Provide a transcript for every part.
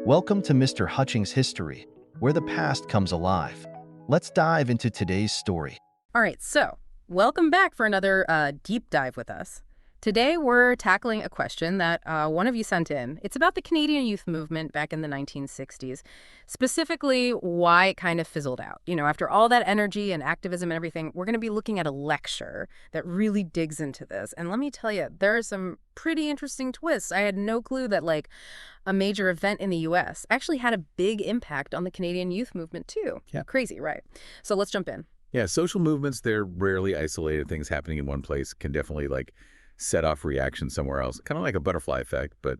Welcome to Mr. Hutchings History, where the past comes alive. Let's dive into today's story. All right, so welcome back for another deep dive with us. Today we're tackling a question that one of you sent in. It's about the Canadian youth movement back in the 1960s, specifically why it kind of fizzled out. You know, after all that energy and activism and everything, we're going to be looking at a lecture that really digs into this. And let me tell you, there are some pretty interesting twists. I had no clue that, like, a major event in the U.S. actually had a big impact on the Canadian youth movement, too. Yeah. Crazy, right? So let's jump in. Yeah, social movements, they're rarely isolated things happening in one place, can definitely set off reactions somewhere else. Kind of like a butterfly effect, but,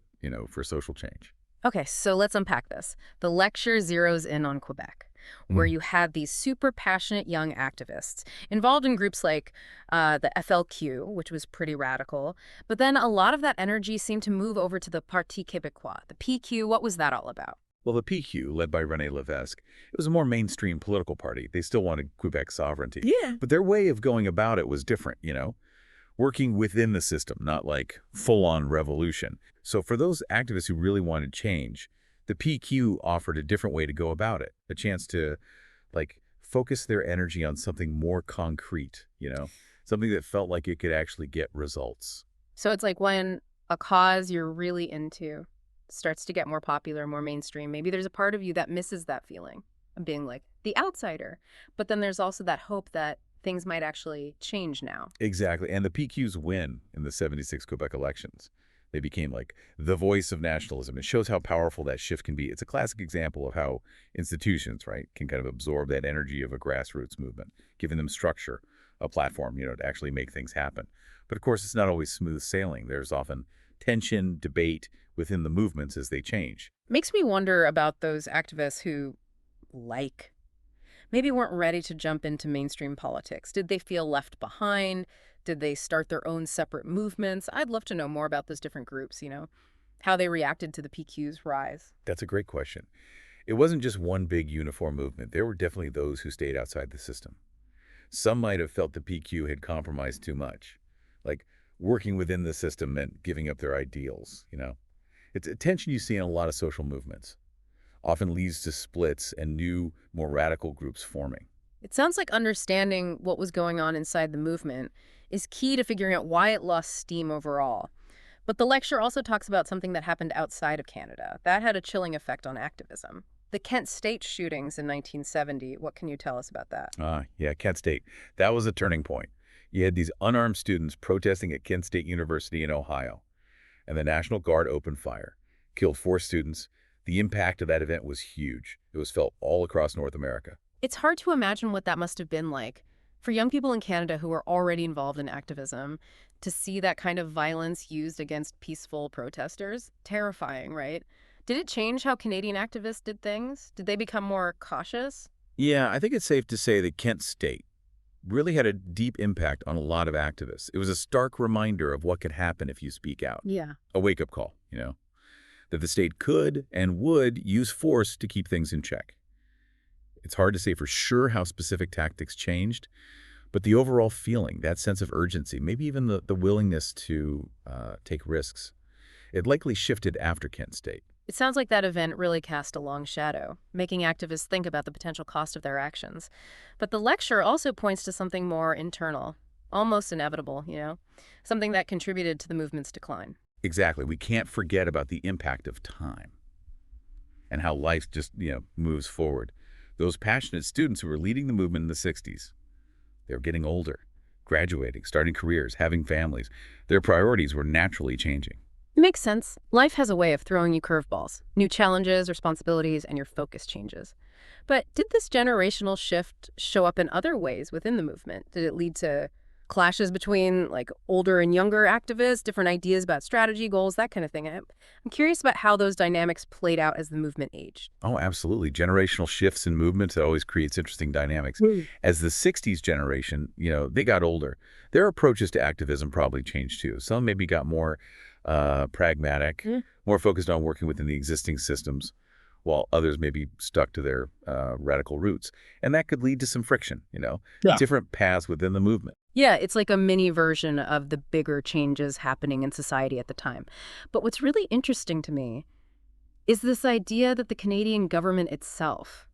for social change. Okay, so let's unpack this. The lecture zeroes in on Quebec, where you had these super passionate young activists involved in groups like the FLQ, which was pretty radical. But then a lot of that energy seemed to move over to the Parti Québécois, the PQ. What was that all about? Well, the PQ, led by René Lévesque, it was a more mainstream political party. They still wanted Quebec sovereignty. Yeah. But their way of going about it was different, working within the system, not like full-on revolution. So for those activists who really wanted change, the PQ offered a different way to go about it, a chance to focus their energy on something more concrete, something that felt like it could actually get results. So it's like when a cause you're really into starts to get more popular, more mainstream, maybe there's a part of you that misses that feeling of being like the outsider. But then there's also that hope that things might actually change now. Exactly. And the PQ's win in the 76 Quebec elections, they became like the voice of nationalism. It shows how powerful that shift can be. It's a classic example of how institutions, right, can kind of absorb that energy of a grassroots movement, giving them structure, a platform, to actually make things happen. But of course, it's not always smooth sailing. There's often tension, debate within the movements as they change. Makes me wonder about those activists who, maybe weren't ready to jump into mainstream politics. Did they feel left behind? Did they start their own separate movements? I'd love to know more about those different groups, how they reacted to the PQ's rise. That's a great question. It wasn't just one big uniform movement. There were definitely those who stayed outside the system. Some might have felt the PQ had compromised too much. Like, working within the system meant giving up their ideals, It's a tension you see in a lot of social movements. Often leads to splits and new, more radical groups forming. It sounds like understanding what was going on inside the movement is key to figuring out why it lost steam overall. But the lecture also talks about something that happened outside of Canada. That had a chilling effect on activism. The Kent State shootings in 1970, what can you tell us about that? Yeah, Kent State. That was a turning point. You had these unarmed students protesting at Kent State University in Ohio, and the National Guard opened fire, killed 4 students. The impact of that event was huge. It was felt all across North America. It's hard to imagine what that must have been like for young people in Canada who were already involved in activism to see that kind of violence used against peaceful protesters. Terrifying, right? Did it change how Canadian activists did things? Did they become more cautious? Yeah, I think it's safe to say that Kent State really had a deep impact on a lot of activists. It was a stark reminder of what could happen if you speak out. Yeah. A wake-up call, that the state could and would use force to keep things in check. It's hard to say for sure how specific tactics changed, but the overall feeling, that sense of urgency, maybe even the willingness to take risks, it likely shifted after Kent State. It sounds like that event really cast a long shadow, making activists think about the potential cost of their actions. But the lecture also points to something more internal, almost inevitable, something that contributed to the movement's decline. Exactly. We can't forget about the impact of time and how life just, moves forward. Those passionate students who were leading the movement in the 60s, they were getting older, graduating, starting careers, having families. Their priorities were naturally changing. It makes sense. Life has a way of throwing you curveballs, new challenges, responsibilities, and your focus changes. But did this generational shift show up in other ways within the movement? Did it lead to clashes between older and younger activists, different ideas about strategy, goals, that kind of thing? I'm curious about how those dynamics played out as the movement aged. Oh, absolutely. Generational shifts in movements, it always creates interesting dynamics. As the 60s generation, they got older, their approaches to activism probably changed too. Some maybe got more pragmatic, more focused on working within the existing systems, while others may be stuck to their radical roots. And that could lead to some friction, different paths within the movement. Yeah, it's like a mini version of the bigger changes happening in society at the time. But what's really interesting to me is this idea that the Canadian government itself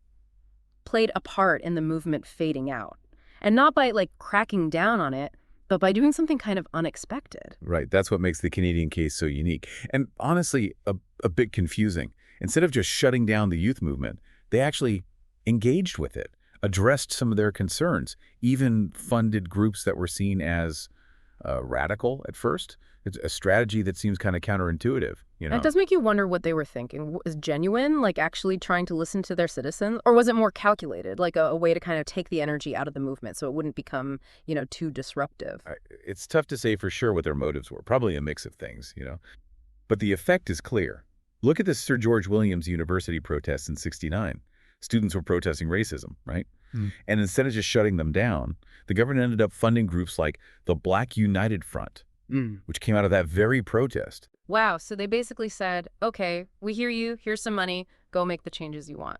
played a part in the movement fading out. And not by, like, cracking down on it, but by doing something kind of unexpected. Right. That's what makes the Canadian case so unique. And honestly, a bit confusing. Instead of just shutting down the youth movement, they actually engaged with it, addressed some of their concerns, even funded groups that were seen as radical at first. It's a strategy that seems kind of counterintuitive, you know? It does make you wonder what they were thinking. Was it genuine, like actually trying to listen to their citizens? Or was it more calculated, like a way to kind of take the energy out of the movement so it wouldn't become, too disruptive? It's tough to say for sure what their motives were. Probably a mix of things, you know? But the effect is clear. Look at the Sir George Williams University protests in '69. Students were protesting racism, right? And instead of just shutting them down, the government ended up funding groups like the Black United Front, which came out of that very protest. Wow, so they basically said, okay, we hear you, here's some money, go make the changes you want.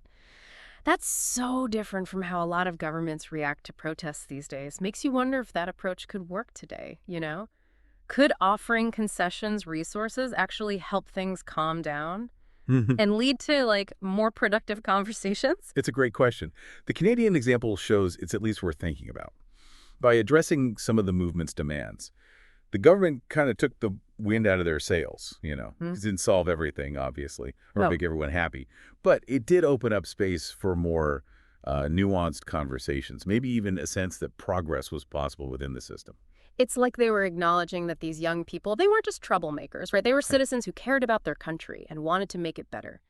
That's so different from how a lot of governments react to protests these days. Makes you wonder if that approach could work today, Could offering concessions resources actually help things calm down and lead to, like, more productive conversations? It's a great question. The Canadian example shows it's at least worth thinking about. By addressing some of the movement's demands, the government kind of took the wind out of their sails, It didn't solve everything, obviously, or make everyone happy. But it did open up space for more nuanced conversations, maybe even a sense that progress was possible within the system. It's like they were acknowledging that these young people, they weren't just troublemakers, right? They were citizens who cared about their country and wanted to make it better.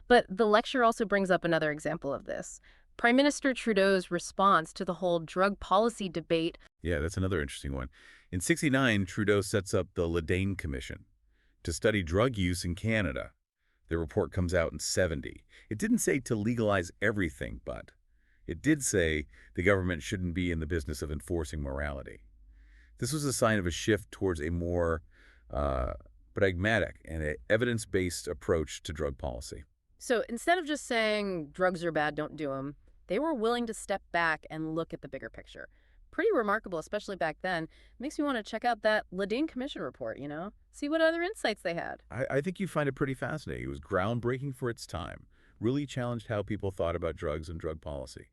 But the lecture also brings up another example of this. Prime Minister Trudeau's response to the whole drug policy debate. Yeah, that's another interesting one. In '69, Trudeau sets up the Dain Commission to study drug use in Canada. The report comes out in '70. It didn't say to legalize everything, but it did say the government shouldn't be in the business of enforcing morality. This was a sign of a shift towards a more pragmatic and evidence-based approach to drug policy. So instead of just saying drugs are bad, don't do them, they were willing to step back and look at the bigger picture. Pretty remarkable, especially back then. Makes me want to check out that Dain Commission report, See what other insights they had. I think you find it pretty fascinating. It was groundbreaking for its time, really challenged how people thought about drugs and drug policy.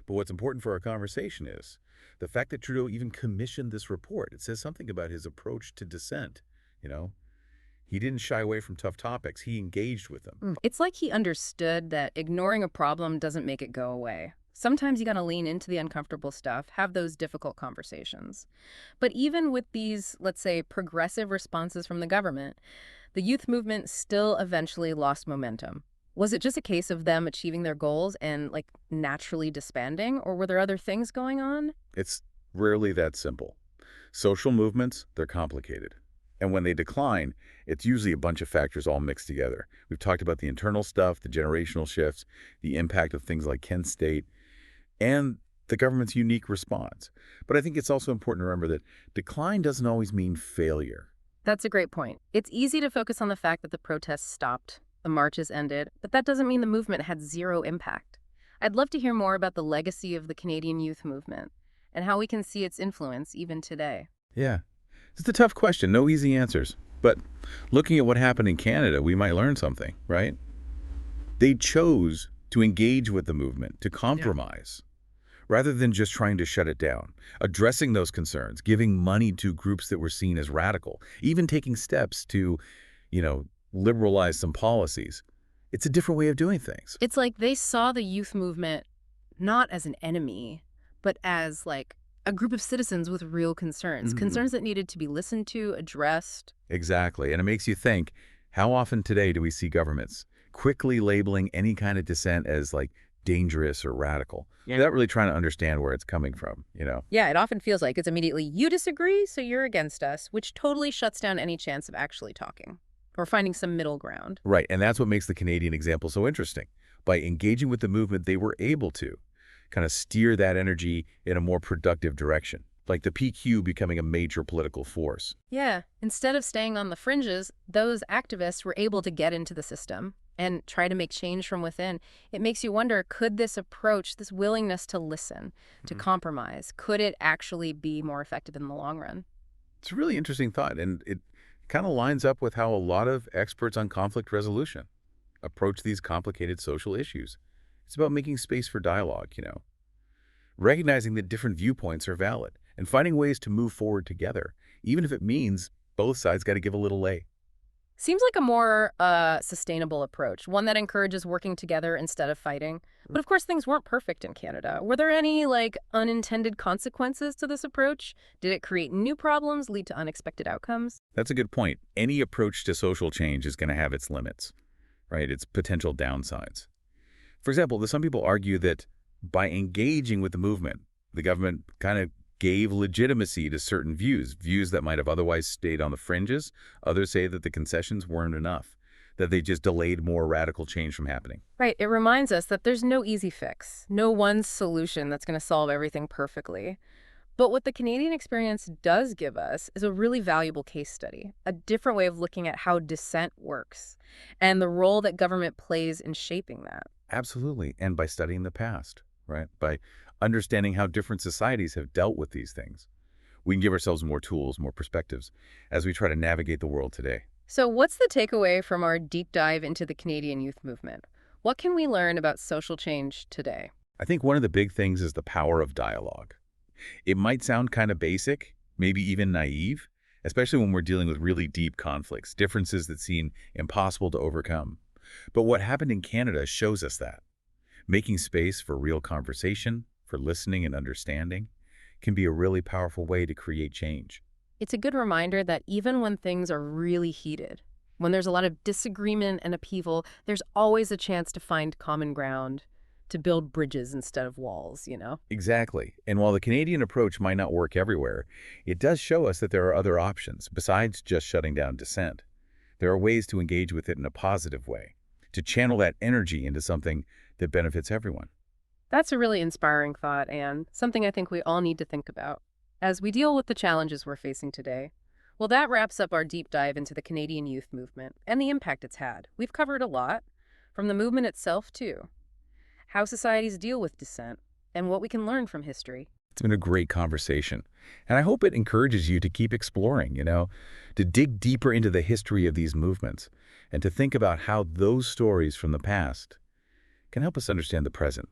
But what's important for our conversation is the fact that Trudeau even commissioned this report. It says something about his approach to dissent, He didn't shy away from tough topics. He engaged with them. It's like he understood that ignoring a problem doesn't make it go away. Sometimes you got to lean into the uncomfortable stuff, have those difficult conversations. But even with these, let's say, progressive responses from the government, the youth movement still eventually lost momentum. Was it just a case of them achieving their goals and, like, naturally disbanding, or were there other things going on? It's rarely that simple. Social movements, they're complicated. And when they decline, it's usually a bunch of factors all mixed together. We've talked about the internal stuff, the generational shifts, the impact of things like Kent State, and the government's unique response. But I think it's also important to remember that decline doesn't always mean failure. That's a great point. It's easy to focus on the fact that the protests stopped, the marches ended, but that doesn't mean the movement had zero impact. I'd love to hear more about the legacy of the Canadian youth movement and how we can see its influence even today. Yeah. It's a tough question, no easy answers. But looking at what happened in Canada, we might learn something, right? They chose to engage with the movement, to compromise, rather than just trying to shut it down, addressing those concerns, giving money to groups that were seen as radical, even taking steps to, liberalize some policies. It's a different way of doing things. It's like they saw the youth movement not as an enemy, but as, like, a group of citizens with real concerns, concerns that needed to be listened to, addressed. Exactly. And it makes you think, how often today do we see governments quickly labeling any kind of dissent as, like, dangerous or radical, without really trying to understand where it's coming from, Yeah, it often feels like it's immediately, you disagree, so you're against us, which totally shuts down any chance of actually talking or finding some middle ground. Right. And that's what makes the Canadian example so interesting. By engaging with the movement, they were able to kind of steer that energy in a more productive direction, like the PQ becoming a major political force. Yeah. Instead of staying on the fringes, those activists were able to get into the system and try to make change from within. It makes you wonder, could this approach, this willingness to listen, to compromise, could it actually be more effective in the long run? It's a really interesting thought, and it kind of lines up with how a lot of experts on conflict resolution approach these complicated social issues. It's about making space for dialogue, recognizing that different viewpoints are valid and finding ways to move forward together, even if it means both sides got to give a little lay. Seems like a more sustainable approach, one that encourages working together instead of fighting. But of course, things weren't perfect in Canada. Were there any, unintended consequences to this approach? Did it create new problems, lead to unexpected outcomes? That's a good point. Any approach to social change is going to have its limits, right? Its potential downsides. For example, some people argue that by engaging with the movement, the government kind of gave legitimacy to certain views that might have otherwise stayed on the fringes. Others say that the concessions weren't enough, that they just delayed more radical change from happening. Right. It reminds us that there's no easy fix, no one solution that's going to solve everything perfectly. But what the Canadian experience does give us is a really valuable case study, a different way of looking at how dissent works and the role that government plays in shaping that. Absolutely. And by studying the past, right? By understanding how different societies have dealt with these things, we can give ourselves more tools, more perspectives as we try to navigate the world today. So what's the takeaway from our deep dive into the Canadian youth movement? What can we learn about social change today? I think one of the big things is the power of dialogue. It might sound kind of basic, maybe even naive, especially when we're dealing with really deep conflicts, differences that seem impossible to overcome. But what happened in Canada shows us that. Making space for real conversation, for listening and understanding, can be a really powerful way to create change. It's a good reminder that even when things are really heated, when there's a lot of disagreement and upheaval, there's always a chance to find common ground, to build bridges instead of walls, Exactly. And while the Canadian approach might not work everywhere, it does show us that there are other options besides just shutting down dissent. There are ways to engage with it in a positive way, to channel that energy into something that benefits everyone. That's a really inspiring thought, and something I think we all need to think about as we deal with the challenges we're facing today. Well, that wraps up our deep dive into the Canadian youth movement and the impact it's had. We've covered a lot, from the movement itself, too. How societies deal with dissent, and what we can learn from history. It's been a great conversation, and I hope it encourages you to keep exploring, to dig deeper into the history of these movements, and to think about how those stories from the past can help us understand the present,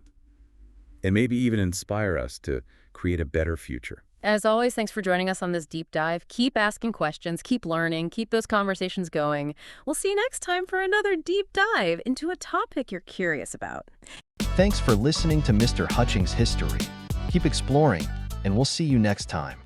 and maybe even inspire us to create a better future. As always, thanks for joining us on this deep dive. Keep asking questions, keep learning, keep those conversations going. We'll see you next time for another deep dive into a topic you're curious about. Thanks for listening to Mr. Hutchings History. Keep exploring, and we'll see you next time.